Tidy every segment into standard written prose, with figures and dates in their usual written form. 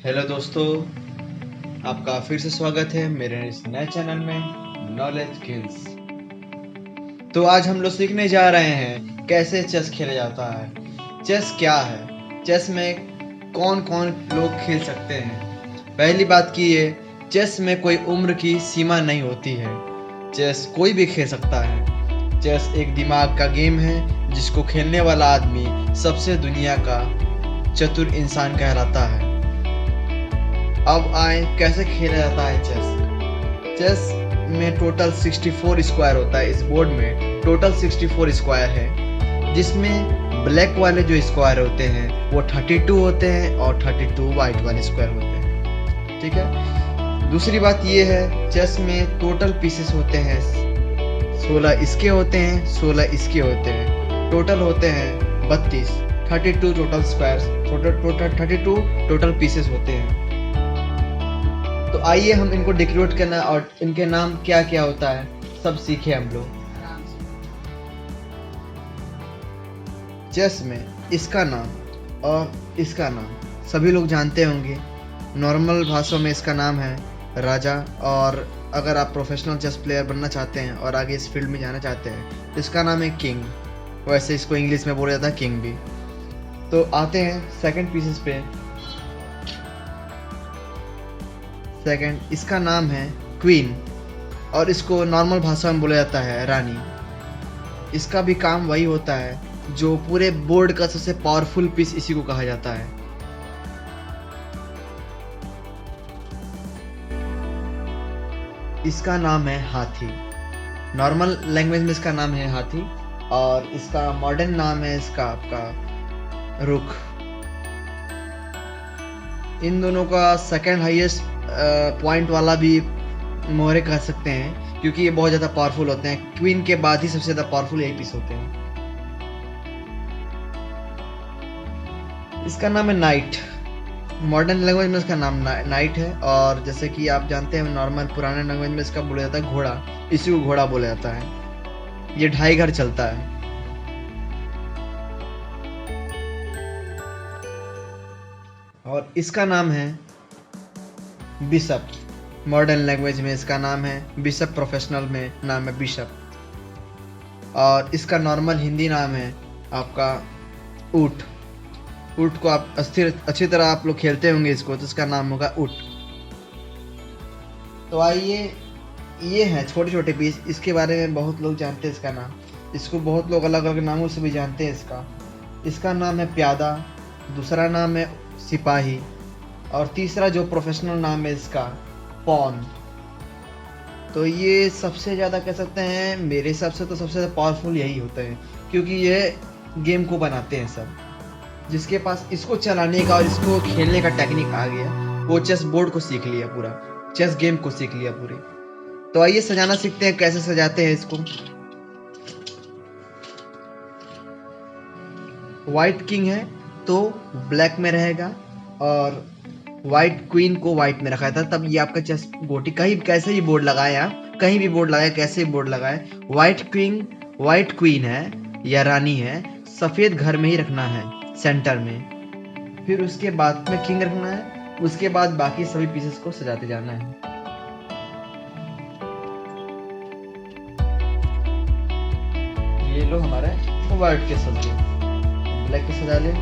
Hello दोस्तों, आपका फिर से स्वागत है मेरे इस नए चैनल में नॉलेज किल्स। तो आज हम लोग सीखने जा रहे हैं कैसे चेस खेला जाता है। चेस क्या है, चेस में कौन कौन लोग खेल सकते हैं। पहली बात की ये, चेस में कोई उम्र की सीमा नहीं होती है। चेस कोई भी खेल सकता है। चेस एक दिमाग का गेम है जिसको खेलने वाला आदमी सबसे दुनिया का चतुर इंसान कहलाता है। अब आए कैसे खेला जाता है चेस। चेस में टोटल 64 स्क्वायर होता है। इस बोर्ड में टोटल 64 स्क्वायर है, जिसमें ब्लैक वाले जो स्क्वायर होते हैं वो 32 होते हैं और 32 वाइट वाले स्क्वायर होते हैं। ठीक है। दूसरी बात ये है, चेस में टोटल पीसेस होते हैं 16 इसके होते हैं, 16 इसके होते हैं। टोटल होते हैं 32, 32 total squares, total 32 total pieces होते हैं। तो आइए हम इनको डिक्रिएट करना और इनके नाम क्या क्या होता है सब सीखे हम लोग। चेस में इसका नाम और इसका नाम सभी लोग जानते होंगे। नॉर्मल भाषा में इसका नाम है राजा, और अगर आप प्रोफेशनल चेस प्लेयर बनना चाहते हैं और आगे इस फील्ड में जाना चाहते हैं तो इसका नाम है किंग। वैसे इसको इंग्लिश में बोला जाता है किंग भी। तो आते हैं सेकंड पीसेस पे। सेकंड, इसका नाम है क्वीन और इसको नॉर्मल भाषा में बोला जाता है रानी। इसका भी काम वही होता है, जो पूरे बोर्ड का सबसे पावरफुल पीस इसी को कहा जाता है। इसका नाम है हाथी। नॉर्मल लैंग्वेज में इसका नाम है हाथी और इसका मॉडर्न नाम है इसका आपका रुख। इन दोनों का सेकंड हाईएस्ट पॉइंट वाला भी मोहरे कह सकते हैं, क्योंकि ये बहुत ज़्यादा पावरफुल होते हैं। क्वीन के बाद ही सबसे ज़्यादा पावरफुल यही पीस होते हैं। इसका नाम है नाइट। मॉडर्न लैंग्वेज में इसका नाम नाइट है, और जैसे कि आप जानते हैं नॉर्मल पुराने लैंग्वेज में इसका बोला जाता है घोड़ा। इसी को घोड़ा बोला जाता है। ये 2.5 घर चलता है। और इसका नाम है बिशप। मॉडर्न लैंग्वेज में इसका नाम है बिशप, प्रोफेशनल में नाम है बिशप। और इसका नॉर्मल हिंदी नाम है आपका ऊँट। ऊँट को आप अच्छी तरह आप लोग खेलते होंगे इसको, तो इसका नाम होगा ऊँट। तो आइए, ये हैं छोटे छोटे पीस। इसके बारे में बहुत लोग जानते हैं इसका नाम। इसको बहुत लोग अलग अलग नामों से भी जानते हैं इसका नाम है प्यादा, दूसरा नाम है सिपाही, और तीसरा जो प्रोफेशनल नाम है इसका पॉन। तो ये सबसे ज़्यादा कह सकते हैं, मेरे हिसाब से तो सबसे ज़्यादा पावरफुल यही होते हैं, क्योंकि ये गेम को बनाते हैं सब। जिसके पास इसको चलाने का और इसको खेलने का टेक्निक आ गया, वो चेस बोर्ड को सीख लिया, पूरा चेस गेम को सीख लिया पूरी। तो आइए सजाना सीखते हैं, कैसे सजाते हैं इसको। वाइट किंग है तो ब्लैक में रहेगा, और वाइट क्वीन को वाइट में रखा था। तब ये आपका चेस गोटी कहीं कैसे ही बोर्ड लगाए, आप कहीं भी बोर्ड लगाए, कैसे भी बोर्ड लगाए, वाइट क्वीन है या रानी है, सफेद घर में ही रखना है सेंटर में। फिर उसके बाद में किंग रखना है, उसके बाद बाकी सभी पीसेस को सजाते जाना है। ये लो हमारे वाइट के सजा, ब्लैक के सजा ले।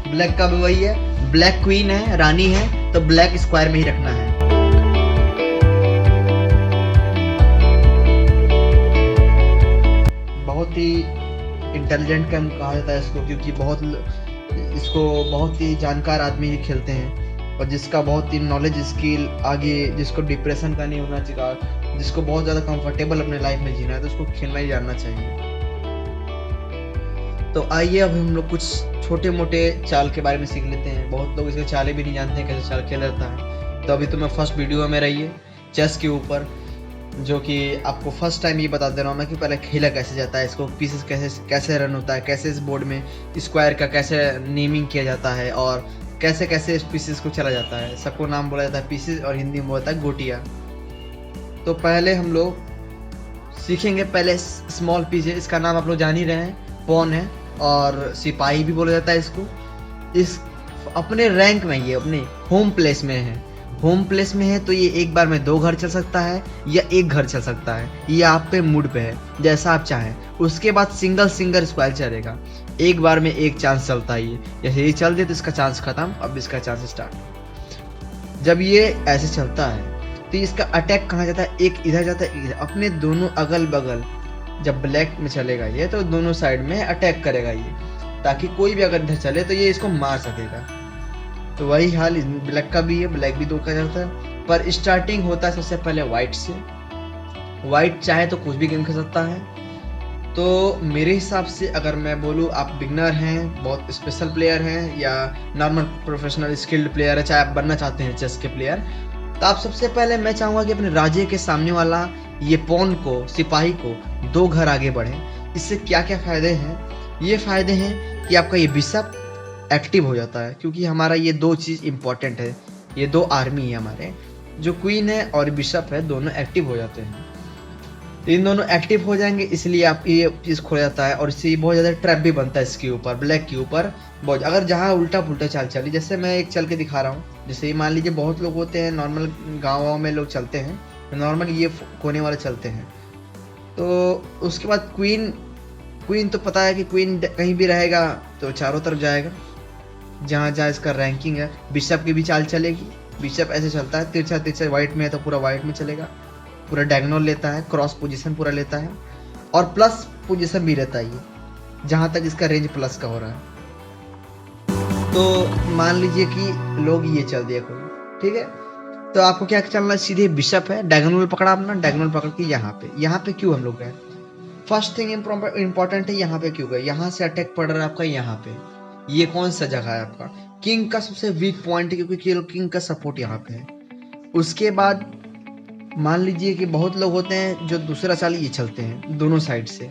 ब्लैक का भी वही है, ब्लैक क्वीन है, रानी है, तो ब्लैक स्क्वायर में ही रखना है। बहुत ही इंटेलिजेंट गेम कहा जाता है इसको, क्योंकि इसको बहुत ही जानकार आदमी ही खेलते हैं, और जिसका बहुत ही नॉलेज स्किल आगे, जिसको डिप्रेशन का नहीं होना चाहिए, जिसको बहुत ज़्यादा कंफर्टेबल अपने लाइफ में जीना है, तो उसको खेलना ही जानना चाहिए। तो आइए अब हम लोग कुछ छोटे मोटे चाल के बारे में सीख लेते हैं। बहुत लोग इसके चालें भी नहीं जानते हैं कैसे चाल खेला जाता है। तो अभी तो मैं फर्स्ट वीडियो में रहिए चेस के ऊपर, जो कि आपको फर्स्ट टाइम ये बता दे रहा हूँ मैं कि पहले खेला कैसे जाता है, इसको पीसेस कैसे रन होता है, कैसे इस बोर्ड में स्क्वायर का कैसे नेमिंग किया जाता है, और कैसे कैसे इस पीसेस को चला जाता है। सबको नाम बोला जाता है पीसेस, और हिंदी में बोलता है गोटियाँ। तो पहले हम लोग सीखेंगे, पहले स्मॉल पीस है, इसका नाम आप लोग जान ही रहे हैं, पॉन है, और सिपाही भी बोला जाता है इसको। इस अपने रैंक में, ये अपने होम प्लेस में है। होम प्लेस में है तो ये एक बार में 2 घर चल सकता है या 1 घर चल सकता है, ये आप पे मूड पे है, जैसा आप चाहें। उसके बाद सिंगल स्क्वायर चलेगा, एक बार में 1 चांस चलता है ये। जैसे ये चल दिया तो इसका चांस खत्म, अब इसका चांस स्टार्ट। जब ये ऐसे चलता है तो इसका अटैक कहाँ जाता है, एक इधर जाता है, इधर, अपने दोनों अगल बगल। जब ब्लैक में चलेगा ये तो दोनों साइड में अटैक करेगा ये, ताकि कोई भी अगर इधर चले तो ये इसको मार सकेगा। तो वही हाल ब्लैक का भी है, ब्लैक भी 2 का जाता है। पर स्टार्टिंग होता है सबसे पहले वाइट से। वाइट चाहे तो कुछ भी गेम खेल सकता है। तो मेरे हिसाब से अगर मैं बोलूँ, आप बिगनर हैं, बहुत स्पेशल प्लेयर हैं, या नॉर्मल प्रोफेशनल स्किल्ड प्लेयर है, चाहे आप बनना चाहते हैं चेस के प्लेयर, तो आप सबसे पहले मैं चाहूँगा कि अपने राजे के सामने वाला ये पॉन को, सिपाही को 2 घर आगे बढ़ें। इससे क्या क्या फ़ायदे हैं? ये फ़ायदे हैं कि आपका ये बिशप एक्टिव हो जाता है, क्योंकि हमारा ये 2 चीज़ इंपॉर्टेंट है। ये 2 आर्मी है हमारे, जो क्वीन है और बिशप है, दोनों एक्टिव हो जाते हैं। तो इन दोनों एक्टिव हो जाएंगे, इसलिए आप ये चीज़ खो जाता है, और इससे बहुत ज़्यादा ट्रैप भी बनता है इसके ऊपर, ब्लैक के ऊपर बहुत। अगर जहाँ उल्टा पुल्टा चाल चली, जैसे मैं एक चल के दिखा रहा हूँ, जैसे ये मान लीजिए बहुत लोग होते हैं नॉर्मल गाँव में लोग चलते हैं, नॉर्मल ये कोने वाले चलते हैं। तो उसके बाद क्वीन तो पता है कि क्वीन कहीं भी रहेगा तो चारों तरफ जाएगा, जहाँ जहाँ इसका रैंकिंग है। बिशप की भी चाल चलेगी, बिशप ऐसे चलता है तिरछा तिरछा, वाइट में है तो पूरा वाइट में चलेगा, पूरा डायगोनल लेता है, क्रॉस पोजीशन पूरा लेता है, और प्लस पोजीशन भी रहता है ये, जहाँ तक इसका रेंज प्लस का हो रहा है। तो मान लीजिए कि लोग ये चल दिया कोई, ठीक है, तो आपको क्या चलना है, सीधे बिशप है, डायगोनल पकड़ा अपना, डायगोनल पकड़ के यहाँ पे क्यों हम लोग गए? फर्स्ट थिंग इम्पोर्टेंट है, यहाँ पे क्यों गए? यहाँ से अटैक पड़ रहा है आपका यहाँ पे, ये कौन सा जगह है आपका? किंग का सबसे वीक पॉइंट है, क्योंकि किंग का सपोर्ट यहाँ पे है। उसके बाद मान लीजिए कि बहुत लोग होते हैं जो दूसरा चाल ये चलते हैं दोनों साइड से,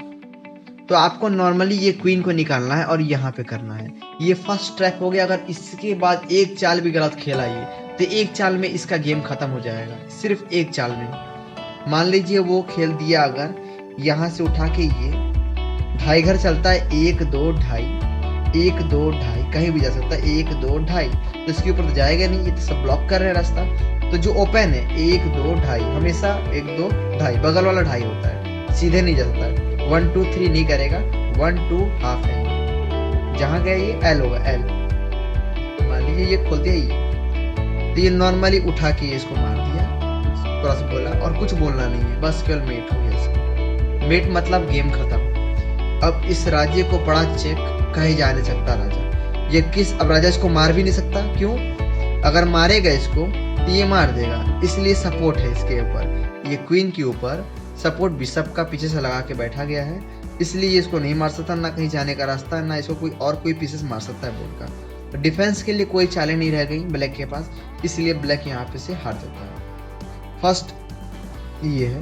तो आपको नॉर्मली ये क्वीन को निकालना है और यहाँ पे करना है। ये फर्स्ट ट्रैप हो गया। अगर इसके बाद एक चाल भी गलत खेला ये, तो एक चाल में इसका गेम खत्म हो जाएगा, सिर्फ एक चाल में। मान लीजिए वो खेल दिया, अगर यहाँ से उठा के ये 2.5 घर चलता है, 1 2 2.5, 1 2 2.5, कहीं भी जा सकता है, 1 2 2.5, तो इसके ऊपर तो जाएगा नहीं, ये तो सब ब्लॉक कर रहे हैं रास्ता। तो जो ओपन है 1 2 2.5, हमेशा 1 2 2.5, बगल वाला 2.5 होता है, सीधे नहीं जा सकता। 1 2 3 नहीं करेगा, 1 2 हाफ है, जहाँ गया ये एल होगा, एल। मान लीजिए ये खोल दिया ये, तो ये नॉर्मली उठा के इसको मार दिया, क्रॉस बोला, और कुछ बोलना नहीं है, बस केवल मेट हो गया इसका। मेट मतलब गेम खत्म। अब इस राज्य को बड़ा चेक कहे जा नहीं सकता राजा, ये किस, अब राजा इसको मार भी नहीं सकता, क्यों? अगर मारेगा इसको तो ये मार देगा, इसलिए सपोर्ट है इसके ऊपर, ये क्वीन के ऊपर सपोर्ट बिशप का पीछे से लगा के बैठा गया है, इसलिए ये इसको नहीं मार सकता, ना कहीं जाने का रास्ता है, ना इसको कोई पीसेस मार सकता है बोर्ड का। तो डिफेंस के लिए कोई चालें नहीं रह गई ब्लैक के पास, इसलिए ब्लैक यहाँ पे से हार जाता है। फर्स्ट ये है,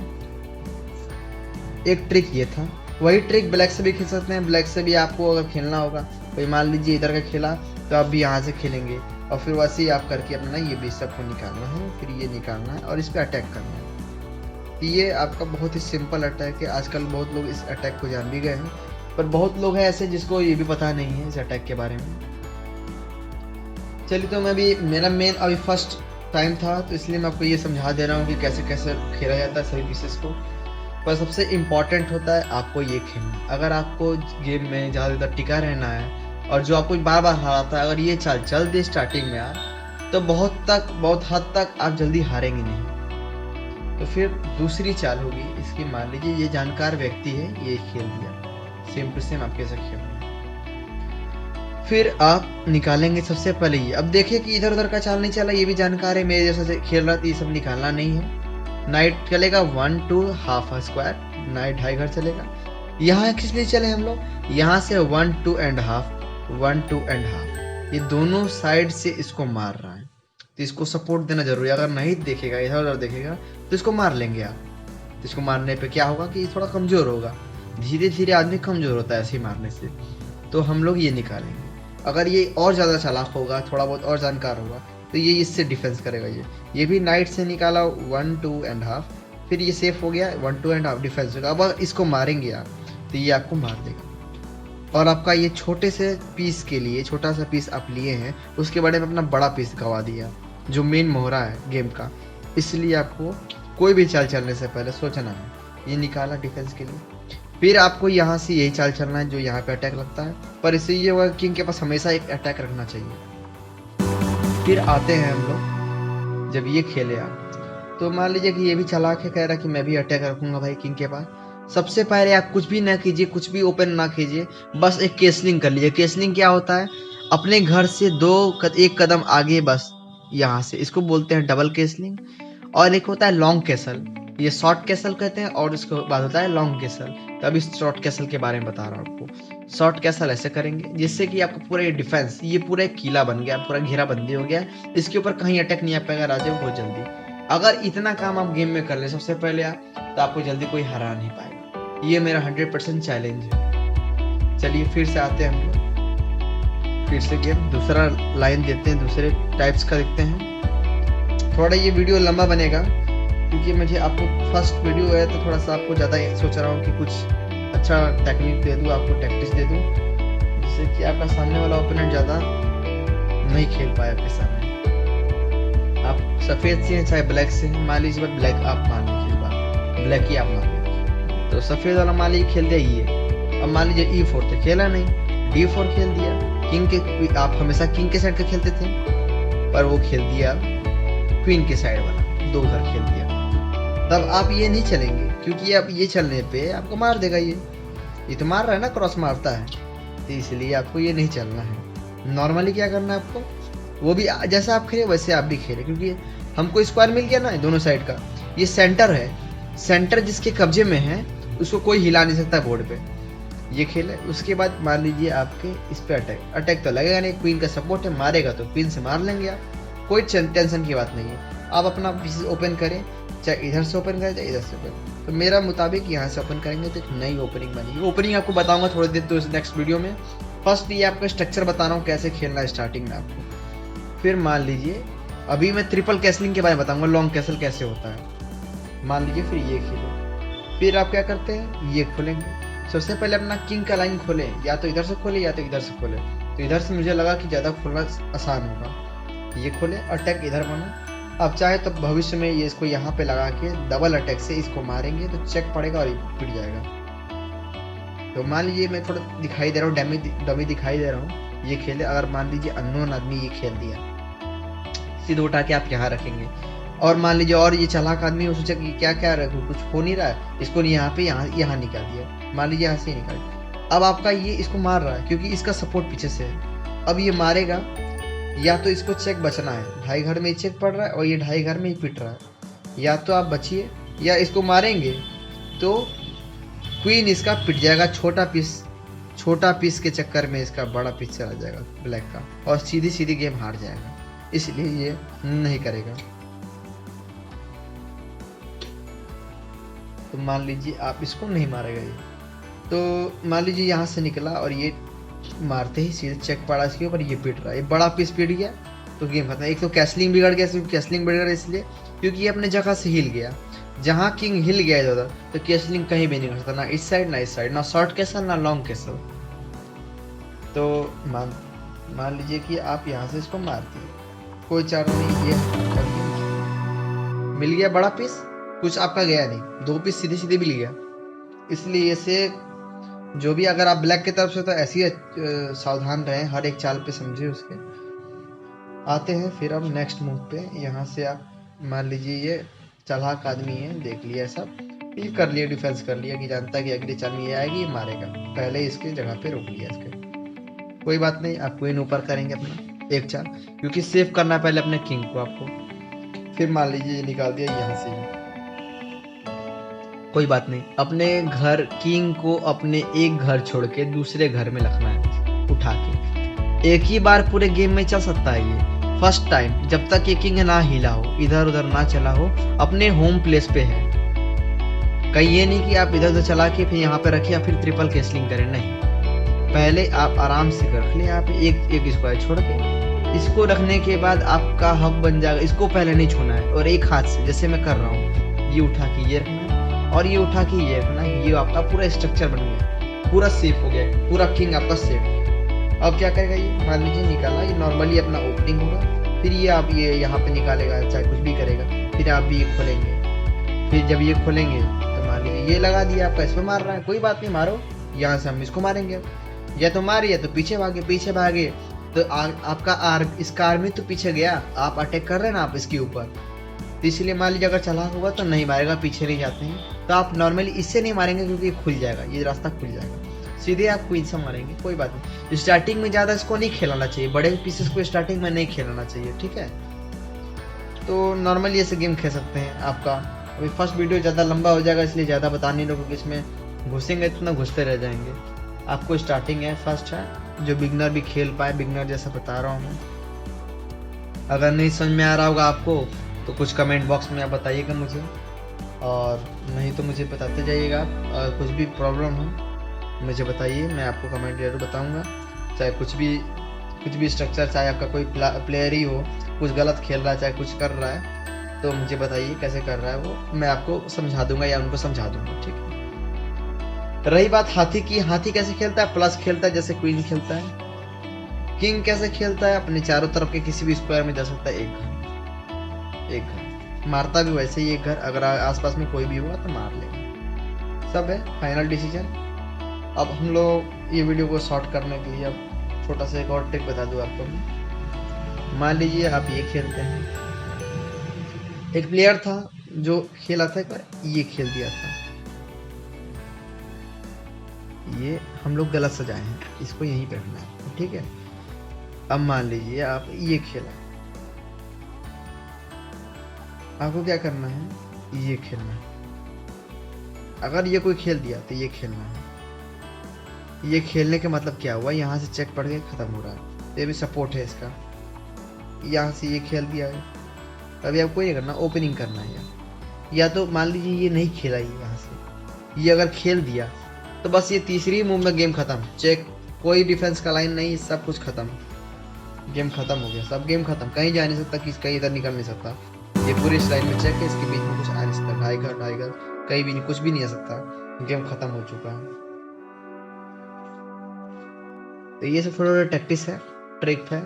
एक ट्रिक ये था। वही ट्रिक ब्लैक से भी खेल सकते हैं। ब्लैक से भी आपको अगर खेलना होगा, कोई मान लीजिए इधर का खेला तो आप भी यहाँ से खेलेंगे, और फिर वैसे ही आप करके अपना ये बिशप को निकालना है, फिर ये निकालना है और इस पर अटैक करना है। ये आपका बहुत ही सिंपल अटैक है। आजकल बहुत लोग इस अटैक को जान भी गए हैं, पर बहुत लोग हैं ऐसे जिसको ये भी पता नहीं है इस अटैक के बारे में। चलिए, तो मैं भी, मेरा मेन अभी फर्स्ट टाइम था, तो इसलिए मैं आपको ये समझा दे रहा हूँ कि कैसे कैसे खेला जाता है सभी पीसेस को। पर सबसे इम्पॉर्टेंट होता है आपको ये खेलना। अगर आपको गेम में ज़्यादा देर टिका रहना है और जो आपको बार बार हराता है, अगर ये चाल चल दे स्टार्टिंग में यार, तो बहुत हद तक आप जल्दी हारेंगे नहीं। तो फिर दूसरी चाल होगी इसकी, मान लीजिए ये जानकार व्यक्ति है, ये खेल दिया, सेम टू सेम आप कैसे खेल रहे हैं। फिर आप निकालेंगे सबसे पहले ये। अब देखिए कि इधर उधर का चाल नहीं चला, ये भी जानकार है, मेरे जैसा खेल रहा था, ये सब निकालना नहीं है। नाइट चलेगा 1 2 हाफ स्क्वायर, नाइट 2.5 घर चलेगा। यहाँ किस लिए चले हम लोग, यहाँ से 1 2 एंड हाफ, 1 2 एंड हाफ, ये दोनों साइड से इसको मार रहा है, तो इसको सपोर्ट देना जरूरी है। अगर नहीं देखेगा, इधर उधर देखेगा, तो इसको मार लेंगे आप। तो इसको मारने पे क्या होगा कि थोड़ा कमजोर होगा, धीरे धीरे आदमी कमजोर होता है ऐसे ही मारने से। तो हम लोग ये निकालेंगे। अगर ये और ज़्यादा चालाक होगा, थोड़ा बहुत और जानकार होगा, तो ये इससे डिफेंस करेगा। ये भी नाइट से निकाला 1 2 एंड हाफ, फिर ये सेफ हो गया, 1 2 एंड हाफ डिफेंस होगा। अब इसको मारेंगे आप, तो ये आपको मार देगा। और आपका ये छोटे से पीस के लिए, छोटा सा पीस आप लिए हैं, उसके बड़े में अपना बड़ा पीस गवा दिया, जो मेन मोहरा है गेम का। इसलिए आपको कोई भी चाल चलने से पहले सोचना है। ये निकाला डिफेंस के लिए, फिर आपको यहाँ से यही चाल चलना है जो यहाँ पे अटैक लगता है, पर इससे ये हुआ किंग के पास हमेशा एक अटैक रखना चाहिए। फिर आते हैं हम लोग, जब ये खेले आप, तो मान लीजिए कि ये भी चालाक है, कह रहा कि मैं भी अटैक रखूंगा भाई किंग के पास। सबसे पहले आप कुछ भी ना कीजिए, कुछ भी ओपन ना कीजिए, बस एक केसलिंग कर लीजिए। केसलिंग क्या होता है? अपने घर से एक कदम आगे, बस यहाँ से, इसको बोलते हैं डबल केसलिंग। और एक होता है लॉन्ग कैसल, ये शॉर्ट कैसल कहते हैं, और इसके बाद होता है लॉन्ग कैसल। तो अभी शॉर्ट कैसल के बारे में बता रहा हूँ आपको। शॉर्ट कैसल ऐसे करेंगे जिससे कि आपका पूरा डिफेंस, ये पूरा एक किला बन गया, पूरा घेराबंदी हो गया, इसके ऊपर कहीं अटैक नहीं आ पाएगा राजा बहुत जल्दी। अगर इतना काम आप गेम में कर ले सबसे पहले आप, तो आपको जल्दी कोई हरा नहीं पाएगा। ये मेरा 100% चैलेंज है। चलिए फिर से आते हैं हम लोग, फिर से गेम दूसरा लाइन देते हैं, दूसरे टाइप्स का देखते हैं। थोड़ा ये वीडियो लंबा बनेगा क्योंकि मुझे आपको फर्स्ट वीडियो है, तो थोड़ा सा आपको ज़्यादा सोच रहा हूँ कि कुछ अच्छा टेक्निक दे दूँ, आपको टैक्टिक्स दे दूँ, जिससे कि आपका सामने वाला ओपोनेंट ज़्यादा नहीं खेल पाए आपके सामने। आप सफ़ेद से हैं चाहे ब्लैक से हैं, मान लीजिए ब्लैक आप मान लीजिए, इस बार ब्लैक ही आप मान लीजिए, तो सफ़ेद वाला मान लीजिए खेल दिया ये। अब मान लीजिए E4 तो खेला नहीं, D4 खेल दिया। किंग के, आप हमेशा किंग के साइड का खेलते थे, पर वो खेल दिया क्वीन के साइड वाला, 2 घर खेल दिया। तब आप ये नहीं चलेंगे, क्योंकि आप ये चलने पे आपको मार देगा। ये तो मार रहा है ना, क्रॉस मारता है, तो इसलिए आपको ये नहीं चलना है। नॉर्मली क्या करना है आपको, वो भी जैसा आप खेले वैसे आप भी खेले, क्योंकि हमको स्क्वायर मिल गया ना दोनों साइड का। ये सेंटर है, सेंटर जिसके कब्जे में है उसको कोई हिला नहीं सकता बोर्ड पे। ये खेले, उसके बाद मान लीजिए आपके इस पे अटैक तो लगेगा नहीं, क्वीन का सपोर्ट है, मारेगा तो क्वीन से मार लेंगे आप, कोई टेंशन की बात नहीं है। आप अपना पीसेस ओपन करें, चाहे इधर से ओपन करें चाहे इधर से ओपन। तो मेरा मुताबिक यहाँ से ओपन करेंगे तो एक नई ओपनिंग बनेगी। ओपनिंग आपको बताऊंगा थोड़ी देर, तो नेक्स्ट वीडियो में। फर्स्ट ये आपका स्ट्रक्चर बता रहा हूँ कैसे खेलना है स्टार्टिंग में आपको। फिर मान लीजिए अभी मैं ट्रिपल कैसलिंग के बारे में बताऊंगा, लॉन्ग कैसल कैसे होता है। मान लीजिए फिर ये खेलो, फिर आप क्या करते हैं, ये खोलेंगे। सबसे पहले अपना किंग का लाइन खोलें, या तो इधर से खोले या तो इधर से खोले। तो इधर से मुझे लगा कि ज़्यादा खोलना आसान होगा। ये खोले, अटैक इधर बना। आप चाहे तो भविष्य में ये इसको यहाँ पे लगा के डबल अटैक से इसको मारेंगे तो चेक पड़ेगा और पिट जाएगा। तो मान लीजिए मैं थोड़ा दिखाई दे रहा हूँ, डमी दिखाई दे रहा हूँ। ये खेले, अगर मान लीजिए अननोन आदमी ये खेल दिया, सीधे उठा के आप यहाँ रखेंगे। और मान लीजिए और ये चालाक आदमी हो सोचा कि क्या क्या रखूँ, कुछ हो नहीं रहा है, इसको यहाँ पे यहाँ निकाल दिया। मान लीजिए यहाँ से निकाल, अब आपका ये इसको मार रहा है क्योंकि इसका सपोर्ट पीछे से है। अब ये मारेगा, या तो इसको चेक बचना है, 2.5 घर में चेक पड़ रहा है और ये 2.5 घर में ही पिट रहा है। या तो आप बचिए, या इसको मारेंगे तो क्वीन इसका पिट जाएगा। छोटा पीस के चक्कर में इसका बड़ा पीस चला जाएगा ब्लैक का, और सीधी सीधी गेम हार जाएगा। इसलिए ये नहीं करेगा। तो मान लीजिए आप इसको नहीं मारेगा ये, तो मान लीजिए यहाँ से निकला और ये मारते ही सीधे चेक पड़ा इसके ऊपर, ये पिट रहा है, ये बड़ा पीस पिट गया तो गेम खत्म। एक तो कैसलिंग बिगड़ गया, सिर्फ कैसलिंग बिगड़ गया इसलिए क्योंकि ये अपने जगह से हिल गया। जहाँ किंग हिल गया इधर, तो कैसलिंग कहीं भी नहीं कर सकता, ना इस साइड ना इस साइड, ना शॉर्ट कैसल ना लॉन्ग कैसल। तो मान लीजिए कि आप यहाँ से इसको मार दिए, कोई चार नहीं, ये मिल गया बड़ा पीस, कुछ आपका गया नहीं, 2 पीस सीधे सीधे मिल गया। इसलिए ऐसे जो भी, अगर आप ब्लैक की तरफ से तो ऐसे ही सावधान रहें, हर एक चाल पे समझे उसके। आते हैं फिर अब नेक्स्ट मूव पे। यहाँ से आप मान लीजिए ये चालाक आदमी है, देख लिया सब, ये कर लिया, डिफेंस कर लिया कि जानता कि अगली चाल में ये आएगी, ये मारेगा, पहले इसके जगह पे रोक लिया इसके। कोई बात नहीं, आप क्वीन ऊपर करेंगे अपना एक चाल, क्योंकि सेव करना है पहले अपने किंग को आपको। फिर मान लीजिए ये निकाल दिया यहाँ से, कोई बात नहीं, अपने घर किंग को अपने एक घर छोड़ के दूसरे घर में रखना है उठा के। एक ही बार पूरे गेम में चल सकता है ये, फर्स्ट टाइम, जब तक ये किंग ना हिला हो, इधर उधर ना चला हो, अपने होम प्लेस पे है। कहीं ये नहीं कि आप इधर उधर चला के फिर यहाँ पे रखिए या फिर ट्रिपल कैसलिंग करें, नहीं, पहले आप आराम से रख ले यहाँ पे एक स्क्वायर छोड़ के। इसको रखने के बाद आपका हक बन जाएगा, इसको पहले नहीं छूना है, और एक हाथ से जैसे मैं कर रहा हूँ, ये उठा के ये रखना है और ये उठा के ये रखना है, ये आपका पूरा स्ट्रक्चर बन गया। पूरा सेफ हो गया, पूरा किंग आपका सेफ। अब क्या करेगा ये, मान लीजिए निकाला, ये नॉर्मली अपना ओपनिंग होगा, फिर ये आप ये यहाँ पे निकालेगा, चाहे कुछ भी करेगा, फिर आप भी ये खोलेंगे, फिर जब ये खोलेंगे तो मान लीजिए ये लगा दिया, आपका इस पर मार रहा है, कोई बात नहीं, मारो, यहाँ से हम इसको मारेंगे, या तो मारिए या तो पीछे भागे तो आपका इसका आर्मी तो पीछे गया, आप अटैक कर रहे हैं ना आप इसके ऊपर, तो इसलिए मान लीजिए अगर चला होगा तो नहीं मारेगा, पीछे नहीं जाते हैं, तो आप नॉर्मली इससे नहीं मारेंगे क्योंकि खुल जाएगा, ये रास्ता खुल जाएगा, सीधे आप क्वीन से मारेंगे, कोई बात नहीं। स्टार्टिंग में ज़्यादा इसको नहीं खेलाना चाहिए, बड़े पीसेस को स्टार्टिंग में नहीं खेलाना चाहिए, ठीक है। तो नॉर्मली ऐसे गेम खेल सकते हैं। आपका अभी फर्स्ट वीडियो ज़्यादा लंबा हो जाएगा, इसलिए ज़्यादा बता नहीं रहा, क्योंकि इसमें घुसेंगे तो ना घुसते रह जाएंगे। आपको स्टार्टिंग है, फर्स्ट है, जो बिगनर भी खेल पाए, बिगनर जैसा बता रहा हूँ मैं। अगर नहीं समझ में आ रहा होगा आपको तो कुछ कमेंट बॉक्स में आप बताइएगा मुझे, और नहीं तो मुझे बताते जाइएगा आप, और कुछ भी प्रॉब्लम हो मुझे बताइए, मैं आपको कमेंट जरूर बताऊंगा। चाहे कुछ भी स्ट्रक्चर, चाहे आपका कोई प्लेयर ही हो कुछ गलत खेल रहा है, चाहे कुछ कर रहा है, तो मुझे बताइए कैसे कर रहा है वो, मैं आपको समझा दूंगा या उनको समझा दूंगा, ठीक है। रही बात हाथी की, हाथी कैसे खेलता है, प्लस खेलता है जैसे क्वीन खेलता है। किंग कैसे खेलता है, अपने चारों तरफ के किसी भी स्क्वायर में जा सकता है, एक घर मारता भी वैसे ही, एक घर, अगर आसपास में कोई भी हुआ तो मार लेगा, सब है, फाइनल डिसीजन। अब हम लोग ये वीडियो को शॉर्ट करने के लिए अब छोटा सा एक और ट्रिक बता दूं आपको। मान लीजिए आप ये खेलते हैं, एक प्लेयर था जो खेला था, ये खेल दिया था, ये हम लोग गलत सजाए हैं, इसको यहीं पे रखना है, ठीक है। अब मान लीजिए आप ये खेला, आपको क्या करना है, ये खेलना है। अगर ये कोई खेल दिया तो ये खेलना है। ये खेलने का मतलब क्या हुआ, यहाँ से चेक पड़ के खत्म हो रहा है, ये भी सपोर्ट है इसका, यहाँ से ये खेल दिया है, अभी आपको ये करना, ओपनिंग करना है, या तो मान लीजिए ये नहीं खेला, ये यहाँ से ये अगर खेल दिया तो बस ये तीसरी मूव में गेम खत्म, चेक, कोई डिफेंस का लाइन नहीं, सब कुछ खत्म, गेम खत्म हो गया, सब गेम खत्म, कहीं जा नहीं सकता, कहीं इधर निकल नहीं सकता, ये पूरी इस लाइन में चेक है, इसके बीच में कुछ आ नहीं सकता, ढाई घर कहीं भी नहीं, कुछ भी नहीं आ सकता, गेम खत्म हो चुका है। तो ये सब थोड़ा टैक्टिस है, ट्रिक है,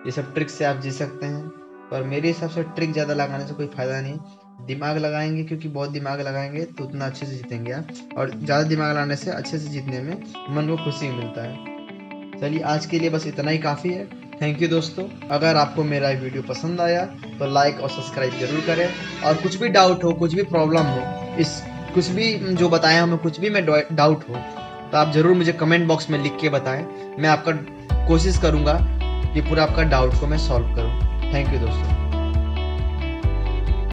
ये सब ट्रिक से आप जीत सकते हैं, पर मेरे हिसाब से ट्रिक ज़्यादा लगाने से कोई फ़ायदा नहीं, दिमाग लगाएंगे, क्योंकि बहुत दिमाग लगाएंगे तो उतना अच्छे से जीतेंगे आप, और ज़्यादा दिमाग लगाने से अच्छे से जीतने में मन को खुशी मिलता है। चलिए आज के लिए बस इतना ही काफ़ी है, थैंक यू दोस्तों। अगर आपको मेरा वीडियो पसंद आया तो लाइक और सब्सक्राइब जरूर करें, और कुछ भी डाउट हो, कुछ भी प्रॉब्लम हो, इस कुछ भी जो बताया हमें, कुछ भी में डाउट हो तो आप ज़रूर मुझे कमेंट बॉक्स में लिख के बताएं, मैं आपका कोशिश करूँगा कि पूरा आपका डाउट को मैं सॉल्व करूँ। थैंक यू दोस्तों।